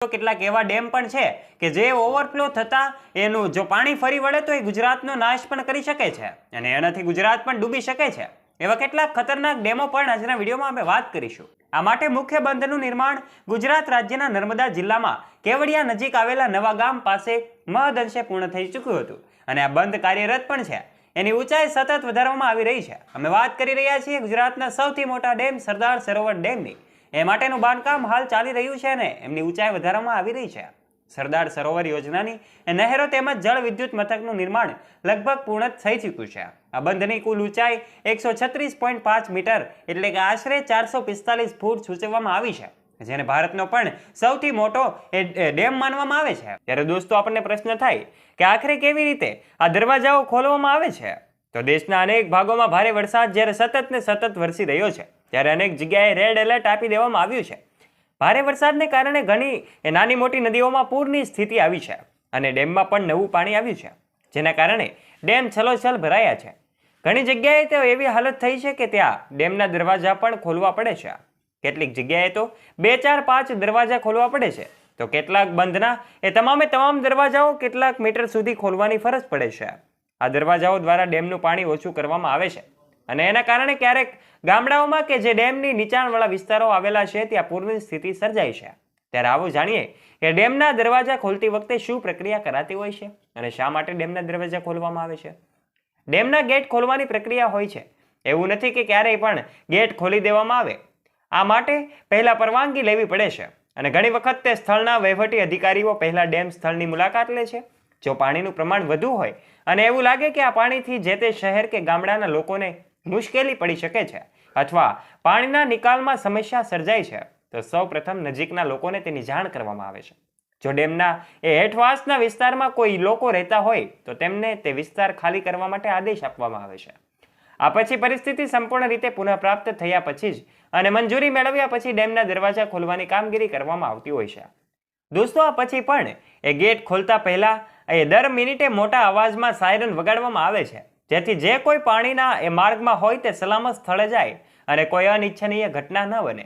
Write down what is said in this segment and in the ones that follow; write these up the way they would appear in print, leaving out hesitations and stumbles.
કેટલાક એવા ડેમ પણ છે કે જે ઓવરફ્લો થતા એનું જો પાણી ફરી વળે તો એ ગુજરાતનો નાશ પણ કરી શકે છે અને એનાથી ગુજરાત પણ ડૂબી શકે છે। એવા કેટલાક ખતરનાક ડેમો પણ આજના વિડીયોમાં અમે વાત કરીશું। આ માટે મુખ્ય બંધનું નિર્માણ ગુજરાત રાજ્યના નર્મદા જિલ્લામાં કેવડિયા નજીક આવેલા નવા ગામ પાસે મહદઅંશે પૂર્ણ થઈ ચૂક્યું હતું અને આ બંધ કાર્યરત પણ છે। એની ઊંચાઈ સતત વધારવામાં આવી રહી છે। અમે વાત કરી રહ્યા છીએ ગુજરાતના સૌથી મોટા ડેમ સરદાર સરોવર ડેમની। એ માટેનું બાંધકામ હાલ ચાલી રહ્યું છે અને એમની ઊંચાઈ વધારવામાં આવી રહી છે। સરદાર સરોવર યોજનાની નહેરો તેમજ જળ વિદ્યુત મથકનું નિર્માણ લગભગ પૂર્ણ થઈ ચૂક્યું છે। આ બંધની કુલ ઊંચાઈ 136.5 મીટર એટલે કે આશરે 445 ફૂટ સૂચવવામાં આવી છે, જેને ભારતનો પણ સૌથી મોટો ડેમ માનવામાં આવે છે। ત્યારે દોસ્તો આપણને પ્રશ્ન થાય કે આખરે કેવી રીતે આ દરવાજાઓ ખોલવામાં આવે છે? તો દેશના અનેક ભાગોમાં ભારે વરસાદ જ્યારે સતત ને સતત વરસી રહ્યો છે ત્યારે અનેક જગ્યાએ રેડ એલર્ટ આપી દેવામાં આવ્યું છે। ભારે વરસાદને કારણે ઘણી નાની મોટી નદીઓમાં પૂરની સ્થિતિ આવી છે અને ડેમમાં પણ નવું પાણી આવ્યું છે, જેના કારણે ડેમ છલોછલ ભરાયા છે। ઘણી જગ્યાએ તો એવી હાલત થઈ છે કે ત્યાં ડેમના દરવાજા પણ ખોલવા પડે છે। કેટલીક જગ્યાએ તો 2, 4, 5 દરવાજા ખોલવા પડે છે, તો કેટલાક બંધના એ તમામ દરવાજાઓ કેટલાક મીટર સુધી ખોલવાની ફરજ પડે છે। આ દરવાજાઓ દ્વારા ડેમનું પાણી ઓછું કરવામાં આવે છે અને એના કારણે ક્યારેક ગામડાઓમાં કે જે ડેમની નીચાણવાળા વિસ્તારો આવેલા છે ત્યાં પૂરની સ્થિતિ સર્જાય છે। ત્યારે આવું જાણીએ કે ડેમના દરવાજા ખોલતી વખતે શું પ્રક્રિયા કરાતી હોય છે અને શા માટે ડેમના દરવાજા ખોલવામાં આવે છે। ડેમના ગેટ ખોલવાની પ્રક્રિયા હોય છે। એવું નથી કે ક્યારેય પણ ગેટ ખોલી દેવામાં આવે। આ માટે પહેલા પરવાનગી લેવી પડે છે અને ઘણી વખત તે સ્થળના વહીવટી અધિકારીઓ પહેલા ડેમ સ્થળની મુલાકાત લે છે। જો પાણીનું પ્રમાણ વધુ હોય અને એવું લાગે કે આ પાણીથી જે તે શહેર કે ગામડાના લોકોને મુશ્કેલી પડી શકે છે અથવા પાણીના નિકાલમાં સમસ્યા સર્જાય છે તો સૌપ્રથમ નજીકના લોકોને તેની જાણ કરવામાં આવે છે। જો ડેમના એ હેઠવાસના વિસ્તારમાં કોઈ લોકો રહેતા હોય તો તેમને તે વિસ્તાર ખાલી કરવા માટે આદેશ આપવામાં આવે છે। આ પછી પરિસ્થિતિ સંપૂર્ણ રીતે પુનઃપ્રાપ્ત થયા પછી જ અને મંજૂરી મેળવ્યા પછી ડેમના દરવાજા ખોલવાની કામગીરી કરવામાં આવતી હોય છે। દોસ્તો આ પછી પણ એ ગેટ ખોલતા પહેલા એ દર મિનિટે મોટા અવાજમાં સાયરન વગાડવામાં આવે છે, જેથી જે કોઈ પાણીના એ માર્ગમાં હોય તે સલામત સ્થળે જાય અને કોઈ અનિચ્છનીય ઘટના ન બને।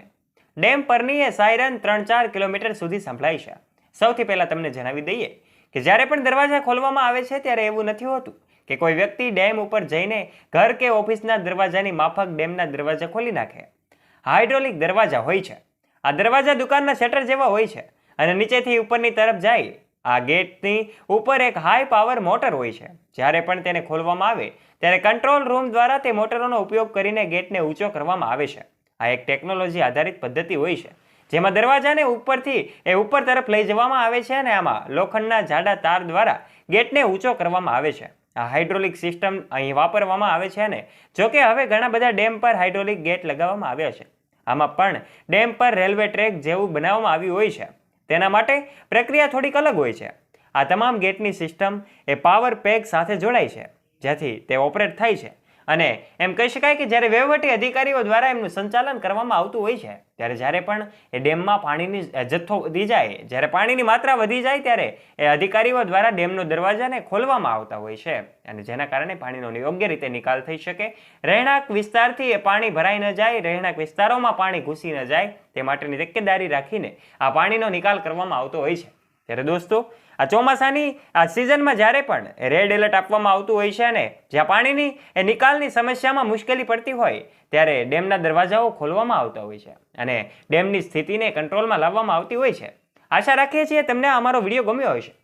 ડેમ પરની એ સાયરન 3-4 કિલોમીટર સુધી સંભળાય છે। સૌથી પહેલા તમને જણાવી દઈએ કે જ્યારે પણ દરવાજા ખોલવામાં આવે છે ત્યારે એવું નથી હોતું કે કોઈ વ્યક્તિ ડેમ ઉપર જઈને ઘર કે ઓફિસના દરવાજાની માફક ડેમના દરવાજા ખોલી નાખે। હાઇડ્રોલિક દરવાજા હોય છે। આ દરવાજા દુકાનના શટર જેવા હોય છે અને નીચેથી ઉપરની તરફ જાય। આ ગેટની ઉપર એક હાઈ પાવર મોટર હોય છે। જ્યારે પણ તેને ખોલવામાં આવે ત્યારે કંટ્રોલ રૂમ દ્વારા તે મોટરોનો ઉપયોગ કરીને ગેટને ઊંચો કરવામાં આવે છે। આ એક ટેકનોલોજી આધારિત પદ્ધતિ હોય છે જેમાં દરવાજાને ઉપરથી ઉપર તરફ લઈ જવામાં આવે છે અને આમાં લોખંડના જાડા તાર દ્વારા ગેટને ઊંચો કરવામાં આવે છે। આ હાઇડ્રોલિક સિસ્ટમ અહીં વાપરવામાં આવે છે અને જોકે હવે ઘણા બધા ડેમ પર હાઇડ્રોલિક ગેટ લગાવવામાં આવ્યા છે। આમાં પણ ડેમ પર રેલવે ટ્રેક જેવું બનાવવામાં આવ્યું હોય છે। તેના માટે પ્રક્રિયા થોડીક અલગ હોય છે। આ તમામ ગેટની સિસ્ટમ એ પાવર પેક સાથે જોડાય છે, જેથી તે ઓપરેટ થાય છે અને એમ કહી શકાય કે જ્યારે વહીવટી અધિકારીઓ દ્વારા એમનું સંચાલન કરવામાં આવતું હોય છે ત્યારે જ્યારે પણ એ ડેમમાં પાણીની જથ્થો વધી જાય, જ્યારે પાણીની માત્રા વધી જાય ત્યારે એ અધિકારીઓ દ્વારા ડેમનો દરવાજાને ખોલવામાં આવતા હોય છે અને જેના કારણે પાણીનો યોગ્ય રીતે નિકાલ થઈ શકે, રહેણાંક વિસ્તારથી એ પાણી ભરાઈ ન જાય, રહેણાંક વિસ્તારોમાં પાણી ઘૂસી ન જાય તે માટેની તકેદારી રાખીને આ પાણીનો નિકાલ કરવામાં આવતો હોય છે। ત્યારે દોસ્તો આ ચોમાસાની આ સિઝનમાં જ્યારે પણ રેડ એલર્ટ આપવામાં આવતું હોય છે અને જ્યાં પાણીની એ નિકાલની સમસ્યામાં મુશ્કેલી પડતી હોય ત્યારે ડેમના દરવાજાઓ ખોલવામાં આવતા હોય છે અને ડેમની સ્થિતિને કંટ્રોલમાં લાવવામાં આવતી હોય છે। આશા રાખીએ છીએ તમને અમારો વિડીયો ગમ્યો હશે।